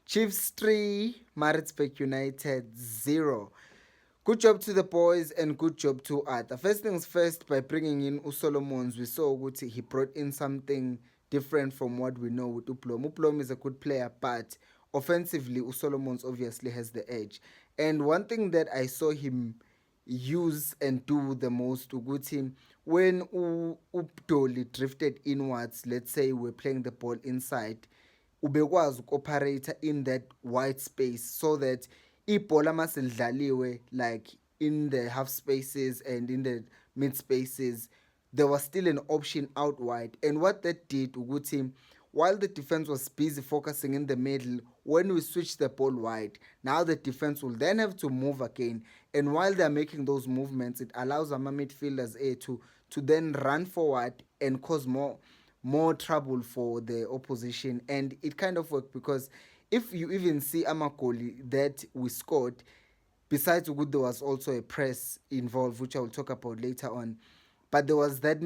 Chiefs 3, Maritzburg United 0. Good job to the boys and good job to Arthur. First things first, by bringing in Usolomons, we saw Uguti he brought in something different from what we know with Uplom. Uplom is a good player, but offensively, Usolomons obviously has the edge. And one thing that I saw him use and do the most, Uguti, when Updoli drifted inwards, let's say we're playing the ball inside, ubekwazi uku-operator in that white space so that ibhola maselidlaliwe like in the half spaces and in the mid spaces, there was still an option out wide. And what that did ukuthi while the defense was busy focusing in the middle, when we switch the ball wide, now the defense will then have to move again. And while they're making those movements, it allows our midfielders to then run forward and cause more trouble for the opposition. And it kind of worked because if you even see Amagoli that we scored, besides Ugude, there was also a press involved, which I will talk about later on. But there was that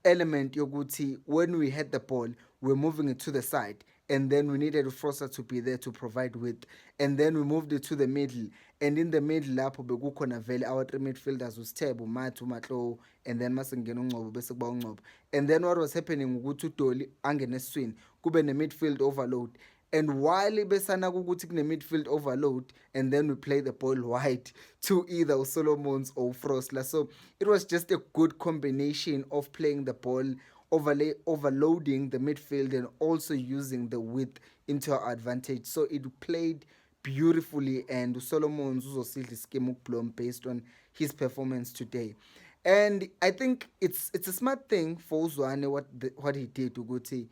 element Yoguti when we had the ball, we're moving it to the side. And then we needed Froster to be there to provide width. And then we moved it to the middle. And in the middle, lapho bekukhona vele our three midfielders was Tebo, Matu, Matlo, and then masingena uNgcobo bese kuba uNgcobo. And then what was happening ukuthi uDoli angene eswini, kube ne midfield overload. And while besana ukuthi kune midfield overload, and then we play the ball wide to either Solomons or Frostler. So it was just a good combination of playing the ball, overloading the midfield, and also using the width into our advantage. So it played beautifully, and Solomons uzosidla iskemu ukublom based on his performance today. And I think it's a smart thing for Uzwane what he did ukuthi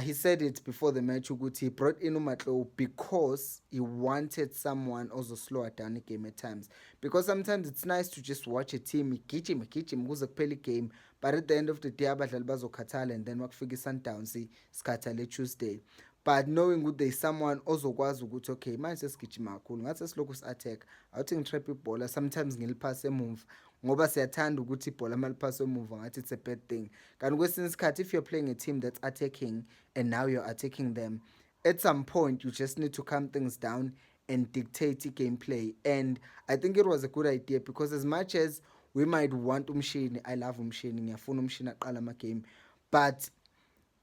he said it before the match ukuthi he brought in Umatlo because he wanted someone also slower down the game at times. Because sometimes it's nice to just watch a team igijima kuze kuphela game, but at the end of the day abadlali bazokhathala and then wakufika i-Sundowns sikhathale Tuesday. But knowing ukuthi there's someone ozokwazi ukuthi okay manje sesigijima kakhulu ngathi sesilokhu si-attack awuthi ngitrap ibhola sometimes ngiliphase emuva ngoba siyathanda ukuthi ibhola maliphase emuva ngathi it's a bad thing. Kanti kwesinye isikhathi if you're playing a team that's attacking and now you're attacking them, at some point you just need to calm things down and dictate gameplay. And I think it was a good idea because as much as we might want Umshini, I love Umshini, ngiyafuna Umshini aqala ama-game, but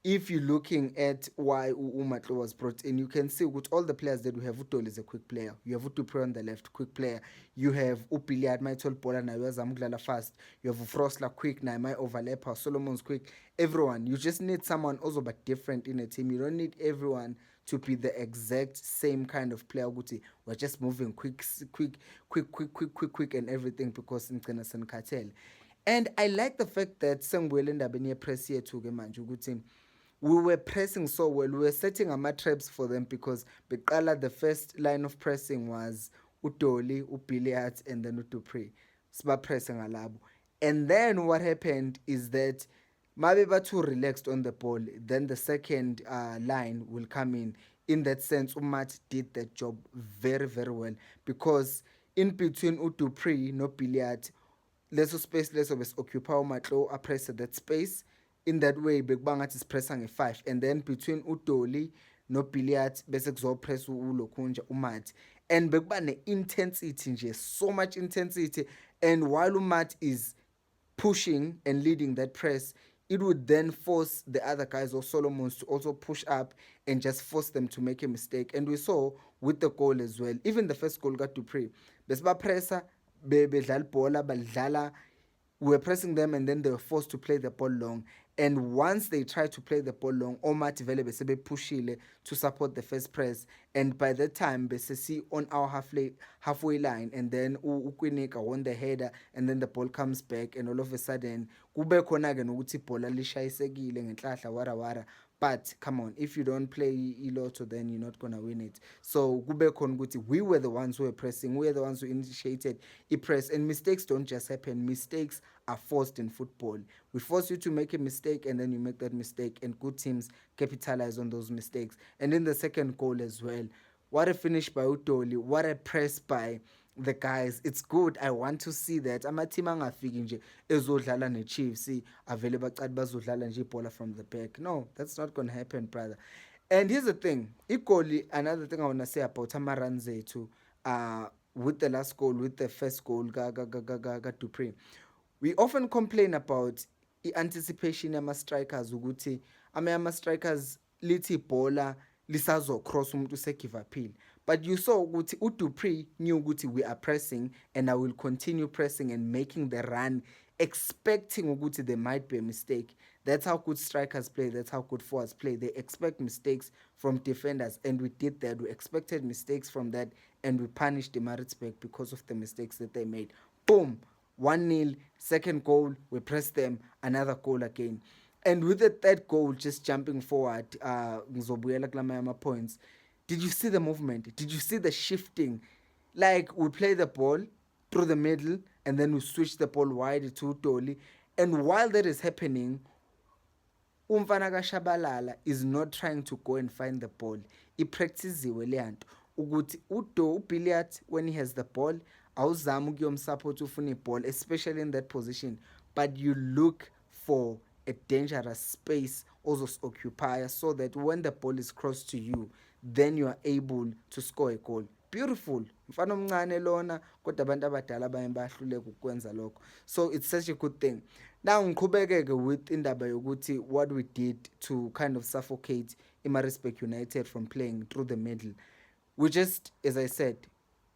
if you're looking at why Umatlo was brought in, you can see with all the players that we have, Utol is a quick player. You have Utupre on the left, quick player. You have Upiliad, my tall baller, now you have fast. You have Frostler quick, now my overlapper, Solomon's quick. Everyone, you just need someone also but different in a team. You don't need everyone to be the exact same kind of player. We're just moving quick, and everything because in Tenasan Cartel. And I like the fact that Sangwele Ndabeni press here to Gemanju we were pressing so well. We were setting our traps for them because Bekala, the first line of pressing was Utoli, Upiliat, and then Utupre. Sba pressing Alabu. And then what happened is that Mabeba too relaxed on the ball. Then the second line will come in. In that sense, Umat did that job very, very well because in between Utupre no Piliat, leso space leso bes occupy Umatlo a press that space. In that way bekubanga is pressing a 5 and then between Utoli no Billiard bese kuzopress uLokhunja uMathi and bekuba ne-intensity nje, so much intensity. And while uMathi is pushing and leading that press, it would then force the other guys or Solomons to also push up and just force them to make a mistake. And we saw with the goal as well, even the first goal got to pray bese bapressa bedlala ibhola badlala, we were pressing them and then they were forced to play the ball long. And once they tried to play the ball long, Omar Tivele besebe pushile to support the first press. And by that time, besesi on our halfway line, and then Ukwinika won the header, and then the ball comes back, and all of a sudden, kube khona ke nokuthi ibhola lishayisekile ngenhlahla wara. But come on, if you don't play Iloto, then you're not gonna win it. So kube khona ukuthi we were the ones who were pressing, we were the ones who initiated a press, and mistakes don't just happen. Mistakes are forced in football. We force you to make a mistake and then you make that mistake, and good teams capitalize on those mistakes. And in the second goal as well, what a finish by Utoli, what a press by the guys. It's good. I want to see that. Ama-team angafiki nje ezodlala ne-Chiefs avele baqale bazodlala nje ibhola from the back. No, that's not going to happen, brother. And here's the thing, equally, another thing I want to say about Amaranze too, with the last goal, with the first goal, Dupree. We often complain about i-anticipation yama-strikers ukuthi ama-strikers lithi ibhola lisazocross umuntu usegive aphile, but you saw ukuthi uDupree knew ukuthi we are pressing and I will continue pressing and making the run, expecting ukuthi there might be a mistake. That's how good strikers play, that's how good forwards play. They expect mistakes from defenders, and we did that. We expected mistakes from that, and we punished the Maritzburg because of the mistakes that they made. Boom, 1-0, second goal, we press them, another goal again. And with the third goal, just jumping forward, ngizobuyela kulamanye points. Did you see the movement? Did you see the shifting? Like, we play the ball through the middle, and then we switch the ball wide to Toli. And while that is happening, umfana kaShabalala is not trying to go and find the ball. Ipractiziwe le nto ukuthi uBilliard, when he has the ball, awuzama ukuyomsupport ufuna iball, especially in that position, but you look for a dangerous space ozosi-occupy so that when the ball is crossed to you, then you are able to score a goal. Beautiful, mfana omncane lona, kodwa abantu abadala abanye bayahluleka ukwenza lokho. So it's such a good thing. Now ngiqhubeke-ke with indaba yokuthi what we did to kind of suffocate iMaritzburg United from playing through the middle. We just, as I said,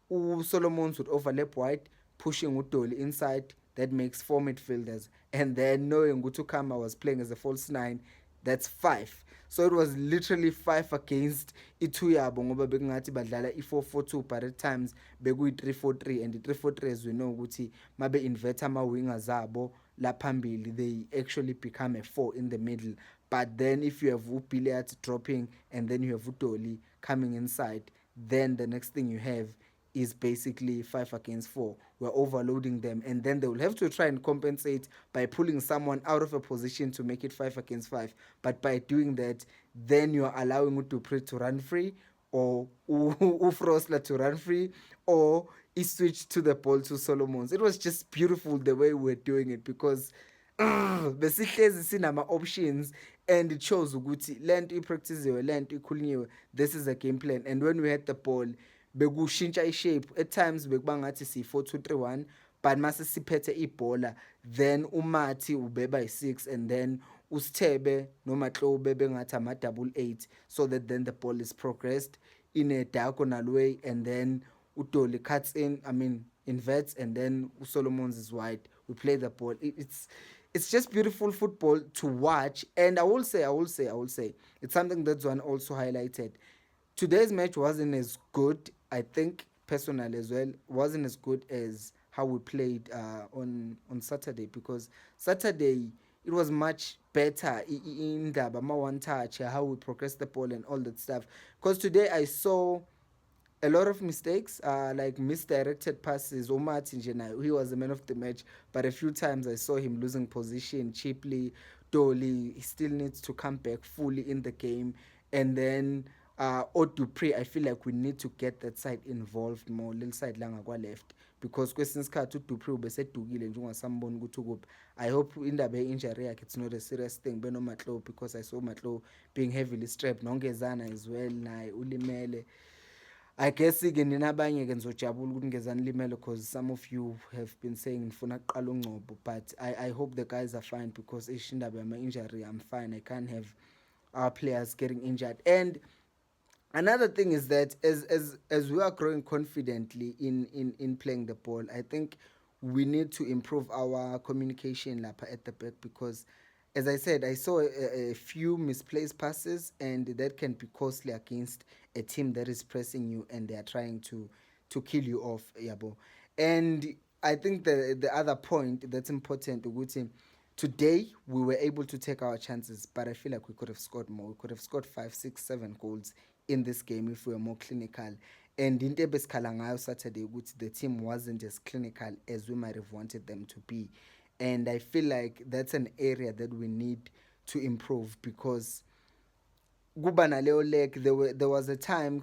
Solomons would overlap wide, pushing Udoli inside. That makes 4 midfielders. And then knowing Gutukama was playing as a false 9, that's 5. So it was literally 5 against Ituyabo ngoba bekungathi badlala i-4-4-2, but at times bekuyi-3-4-3, and i-3-4-3 as we know ukuthi mabe invert ama-wingers abo laphambili, they actually become a 4 in the middle. But then if you have Billiard dropping and then you have Udoli coming inside, then the next thing you have is basically 5 against 4. We're overloading them, and then they will have to try and compensate by pulling someone out of a position to make it 5 against 5. But by doing that, then you're allowing Dupree to run free, or Frosler to run free, or he switched to the ball to Solomons. It was just beautiful the way we were doing it, because besihlezi sinama options, and it shows ukuthi lento ipracticewe, lento ikhulunyiwe, this is a game plan. And when we had the ball, bekushintsha ishape. At times bekuba ngathi si-4-2-3-1, but mase siphethe ibhola, then uMathi ubeba yi-6, and then uSithebe noMatlobe bengathi ama-double 8, so that then the ball is progressed in a diagonal way, and then Udoli cuts in, inverts, and then Solomons is wide. We play the ball. It's just beautiful football to watch. And I will say, it's something that Zwan also highlighted. Today's match wasn't as good, I think, personally as well, wasn't as good as how we played on Saturday, because Saturday it was much better in the one touch, how we progressed the ball and all that stuff. Because today I saw a lot of mistakes, like misdirected passes. Omar Tinjena, he was the man of the match, but a few times I saw him losing position cheaply. Dolly, he still needs to come back fully in the game. And then Dupree, I feel like we need to get that side involved more, little side langa kwa left, because kwesinye isikhathi uDupree ubesedukile nje ungasamboni ukuthi ukuphi. I hope indaba ye-injury yakhe it's not a serious thing benoMatlo, because I saw Matlo being heavily strapped, nongezana as well naye ulimele. I guess again ninabanye ke ngizojabula ukuthi ngezani limele, because some of you have been saying ngifuna kuqala uNgcobo, but I hope the guys are fine, because indaba yama injury, I'm fine. I can't have our players getting injured. And another thing is that as we are growing confidently in playing the ball, I think we need to improve our communication at the back, because as I said, I saw a few misplaced passes, and that can be costly against a team that is pressing you and they are trying to kill you off, yabo. And I think the other point that's important, today we were able to take our chances, but I feel like we could have scored more. We could have scored 5, 6, 7 goals in this game if we were more clinical. And in Saturday, the team wasn't as clinical as we might have wanted them to be. And I feel like that's an area that we need to improve, because there was a time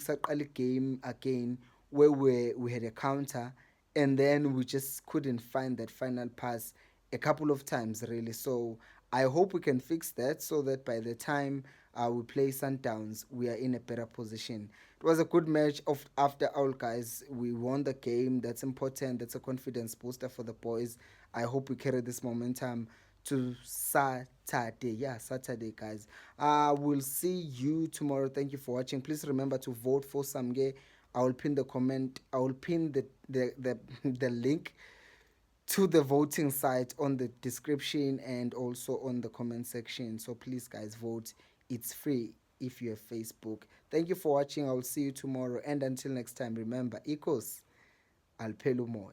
game again where we had a counter, and then we just couldn't find that final pass a couple of times, really. So I hope we can fix that, so that by the time we play Sundowns, we are in a better position. It was a good match. Of after all, guys, we won the game. That's important. That's a confidence booster for the boys. I hope we carry this momentum to Saturday. Yeah, Saturday, guys. We'll see you tomorrow. Thank you for watching. Please remember to vote for Samge. I will pin the comment. I will pin the link to the voting site on the description and also on the comment section. So please, guys, vote. It's free if you have Facebook. Thank you for watching. I will see you tomorrow. And until next time, remember, equals Alpelumoy.